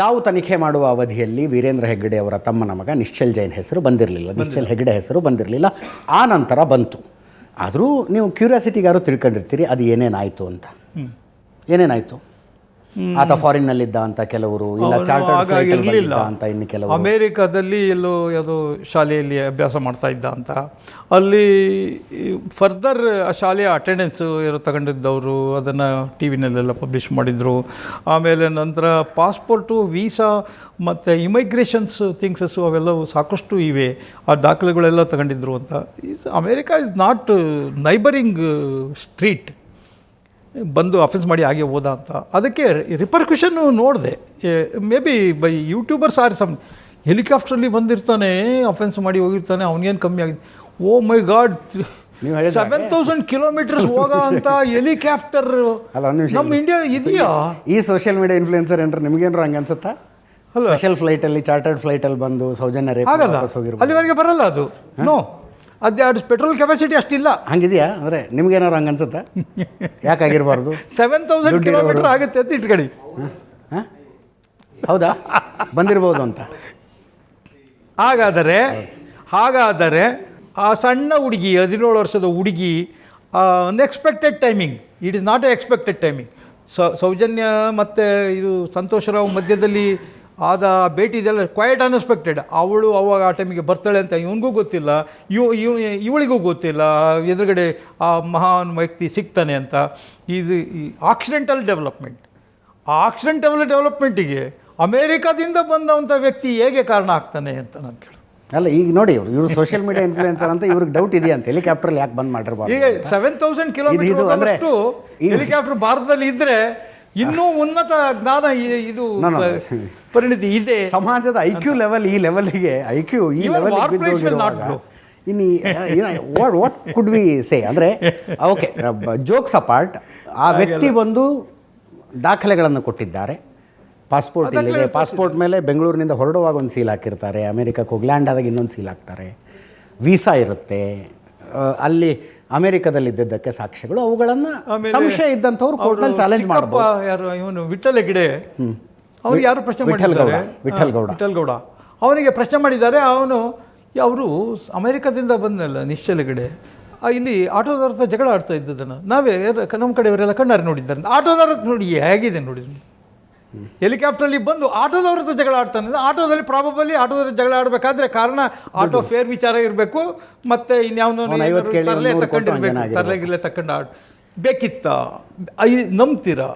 ತಾವು ತನಿಖೆ ಮಾಡುವ ಅವಧಿಯಲ್ಲಿ ವೀರೇಂದ್ರ ಹೆಗ್ಗಡೆ ಅವರ ತಮ್ಮನ ಮಗ ನಿಶ್ಚಲ್ ಜೈನ್ ಹೆಸರು ಬಂದಿರಲಿಲ್ಲ, ನಿಶ್ಚಲ್ ಹೆಗ್ಗಡೆ ಹೆಸರು ಬಂದಿರಲಿಲ್ಲ. ಆ ನಂತರ ಬಂತು. ಆದರೂ ನೀವು ಕ್ಯೂರಿಯಾಸಿಟಿಗಾರು ತಿಳ್ಕೊಂಡಿರ್ತೀರಿ ಅದು ಏನೇನಾಯಿತು ಅಂತ. ಏನೇನಾಯಿತು? ಆತ ಫಾರಿನ್ನಲ್ಲಿದ್ದ ಅಂತ ಕೆಲವರು, ಇಲ್ಲ ಚಾರ್ಟರ್ಡ್ ಇರಲಿಲ್ಲ ಅಂತ ಇನ್ನು ಕೆಲವರು, ಅಮೇರಿಕಾದಲ್ಲಿ ಎಲ್ಲೋ ಯಾವುದೋ ಶಾಲೆಯಲ್ಲಿ ಅಭ್ಯಾಸ ಮಾಡ್ತಾ ಇದ್ದ ಅಂತ, ಅಲ್ಲಿ ಫರ್ದರ್ ಆ ಶಾಲೆಯ ಅಟೆಂಡೆನ್ಸು ತಗೊಂಡಿದ್ದವರು ಅದನ್ನು ಟಿ ವಿನಲ್ಲೆಲ್ಲ ಪಬ್ಲಿಷ್ ಮಾಡಿದರು. ಆಮೇಲೆ ನಂತರ ಪಾಸ್ಪೋರ್ಟು, ವೀಸಾ ಮತ್ತು ಇಮಿಗ್ರೇಷನ್ಸ್ ಥಿಂಗ್ಸಸ್ಸು ಅವೆಲ್ಲವೂ ಸಾಕಷ್ಟು ಇವೆ, ಆ ದಾಖಲೆಗಳೆಲ್ಲ ತಗೊಂಡಿದ್ರು ಅಂತ. America is not neighbouring street. ಬಂದು ಅಫೆನ್ಸ್ ಮಾಡಿ ಹಾಗೆ ಹೋದ ಅಂತ. ಅದಕ್ಕೆ ರಿಪರ್ಕ್ಯುಷನ್ನು ನೋಡಿದೆ. Maybe by YouTubers are some ಹೆಲಿಕಾಪ್ಟ್ರಲ್ಲಿ ಬಂದಿರ್ತಾನೆ, ಅಫೆನ್ಸ್ ಮಾಡಿ ಹೋಗಿರ್ತಾನೆ, ಅವನಿಗೇನು ಕಮ್ಮಿ ಆಗಿದೆ. ಓ ಮೈ ಗಾಡ್, 7,000 ಕಿಲೋಮೀಟರ್ಸ್ ಹೋಗ ಅಂತ ಹೆಲಿಕಾಪ್ಟರ್ ನಮ್ಮ ಇಂಡಿಯಾ ಇದೆಯಾ? ಈ ಸೋಷಿಯಲ್ ಮೀಡಿಯಾ ಇನ್ಫ್ಲೂಯೆನ್ಸರ್ ಏನ್ರ ನಿಮಗೇನ್ರ ಹಂಗೆ ಅನ್ಸುತ್ತಾ? ಸ್ಪೆಷಲ್ ಫ್ಲೈಟಲ್ಲಿ, ಚಾರ್ಟರ್ಡ್ ಫ್ಲೈಟಲ್ಲಿ ಬಂದು ಸೌಜನ್ಯ ರೇಪ್ ಹೋಗಿರ್ಬೋದು. ಅಲ್ಲಿವರೆಗೆ ಬರಲ್ಲ ಅದು. ನೋ, ಅದು ಪೆಟ್ರೋಲ್ ಕೆಪಾಸಿಟಿ ಅಷ್ಟಿಲ್ಲ. ಹಂಗಿದೆಯಾ? ಅಂದರೆ ನಿಮ್ಗೇನಾರು ಹಂಗೆ ಅನ್ಸುತ್ತಾ? ಯಾಕಾಗಿರ್ಬಾರ್ದು? 7,000 ಕಿಲೋಮೀಟರ್ ಆಗುತ್ತೆ ಅಂತ ಇಟ್ಕೊಳ್ಳಿ. ಹಾಂ, ಹೌದಾ? ಬಂದಿರ್ಬೋದು ಅಂತ. ಹಾಗಾದರೆ ಆ ಸಣ್ಣ ಹುಡುಗಿ, 17 ವರ್ಷದ ಹುಡುಗಿ, unexpected timing, it is not a expected timing. Soujanya ಮತ್ತು ಇದು ಸಂತೋಷರಾವ್ ಮಧ್ಯದಲ್ಲಿ ಆದ ಭೇಟಿ ಇದೆಲ್ಲ ಕ್ವೈಟ್ ಅನ್ಎಕ್ಸ್ಪೆಕ್ಟೆಡ್. ಅವಳು ಅವಾಗ ಆ ಟೈಮಿಗೆ ಬರ್ತಾಳೆ ಅಂತ ಇವನಿಗೂ ಗೊತ್ತಿಲ್ಲ, ಇವಳಿಗೂ ಗೊತ್ತಿಲ್ಲ ಎದುರುಗಡೆ ಆ ಮಹಾನ್ ವ್ಯಕ್ತಿ ಸಿಗ್ತಾನೆ ಅಂತ. ಇದು ಆಕ್ಸಿಡೆಂಟಲ್ ಡೆವಲಪ್ಮೆಂಟ್. ಆ ಆಕ್ಸಿಡೆಂಟಲ್ ಡೆವಲಪ್ಮೆಂಟಿಗೆ ಅಮೇರಿಕಾದಿಂದ ಬಂದಂಥ ವ್ಯಕ್ತಿ ಹೇಗೆ ಕಾರಣ ಆಗ್ತಾನೆ ಅಂತ ನಾನು ಕೇಳಿ. ಅಲ್ಲ, ಈಗ ನೋಡಿ, ಇವರು ಸೋಷಿಯಲ್ ಮೀಡಿಯಾ ಇನ್ಫ್ಲೂಯೆನ್ಸರ್ ಅಂತ ಇವ್ರಿಗೆ ಡೌಟ್ ಇದೆಯಾ ಅಂತ. ಹೆಲಿಕಾಪ್ಟರ್ ಯಾಕೆ ಬಂದ್ ಮಾಡಿರ್ಬಾರ್ದು? ಈಗ 7,000 ಕಿಲೋಮೀಟರ್ ಹೆಲಿಕಾಪ್ಟರ್ ಭಾರತದಲ್ಲಿ ಇದ್ದರೆ ಇನ್ನೂ ಉನ್ನತ ಜ್ಞಾನ, ಇದು ಪರಿಣಿತಿ ಇದೆ. ಸಮಾಜದ ಐಕ್ಯೂ ಲೆವೆಲ್ ಈ ಲೆವೆಲ್ಗೆ, ಐಕ್ಯೂ ಈ ಲೆವೆಲ್ ಇನ್ನು ವಾಟ್ ಕುಡ್ ವಿ ಸೇ ಅಂದರೆ, ಓಕೆ, ಜೋಕ್ಸ್ ಅಪಾರ್ಟ್, ಆ ವ್ಯಕ್ತಿ ಬಂದು ದಾಖಲೆಗಳನ್ನು ಕೊಟ್ಟಿದ್ದಾರೆ. ಪಾಸ್ಪೋರ್ಟ್ ಇಲ್ಲಿದೆ, ಪಾಸ್ಪೋರ್ಟ್ ಮೇಲೆ ಬೆಂಗಳೂರಿನಿಂದ ಹೊರಡುವಾಗ ಒಂದು ಸೀಲ್ ಹಾಕಿರ್ತಾರೆ, ಅಮೇರಿಕಕ್ಕೆ ಹೋಗಿ ಲ್ಯಾಂಡ್ ಆದಾಗ ಇನ್ನೊಂದು ಸೀಲ್ ಹಾಕ್ತಾರೆ, ವೀಸಾ ಇರುತ್ತೆ, ಅಲ್ಲಿ ಅಮೇರಿಕಾದಲ್ಲಿದ್ದಕ್ಕೆ ಸಾಕ್ಷ್ಯಗಳು, ಅವುಗಳನ್ನು ಸಂಶಯ ಇದ್ದಂಥವ್ರು ಕೋರ್ಟ್ನಲ್ಲಿ ಚಾಲೆಂಜ್ ಮಾಡ್ಬೋದು. ಯಾರು ಇವನು ವಿಠಲ್ ಹೆಗ್ಡೆ, ಅವ್ರಿಗೆ ಯಾರು ಪ್ರಶ್ನೆ ಮಾಡಿದ್ದಾರೆ? ವಿಠಲ್ ಗೌಡ ಅವನಿಗೆ ಪ್ರಶ್ನೆ ಮಾಡಿದ್ದಾರೆ. ಅವರು ಅಮೇರಿಕಾದಿಂದ ಬಂದಲ್ಲ ನಿಶ್ಚಲ್ ಹೆಗ್ಡೆ, ಇಲ್ಲಿ ಆಟೋದವ್ರ ಹತ್ರ ಜಗಳ ಆಡ್ತಾ ಇದ್ದದನ್ನು ನಾವೇ ನಮ್ಮ ಕಡೆಯವರೆಲ್ಲ ಕಣ್ಣಾರೆ ನೋಡಿದ್ದಾರೆ. ಆಟೋದವ್ರ ನೋಡಿ ಹೇಗಿದೆ ನೋಡಿ, ಹೆಲಿಕಾಪ್ಟ್ರಲ್ಲಿ ಬಂದು ಆಟೋದವ್ರ ಹತ್ರ ಜಗಳ ಆಡ್ತಾನೆ. ಆಟೋದಲ್ಲಿ ಪ್ರಾಬಬಲಿ ಆಟೋದವ್ರ ಜಗಳ ಆಡಬೇಕಾದ್ರೆ ಕಾರಣ ಆಟೋ ಫೇರ್ ವಿಚಾರ ಇರಬೇಕು, ಮತ್ತು ಇನ್ಯಾವನೋ ತರಲೆ ತಗೊಂಡಿರ್ಬೇಕು, ತರಲೆಗಿಲ್ಲ ತಗೊಂಡು ಬೇಕಿತ್ತ? ನಂಬ್ತೀರಾ?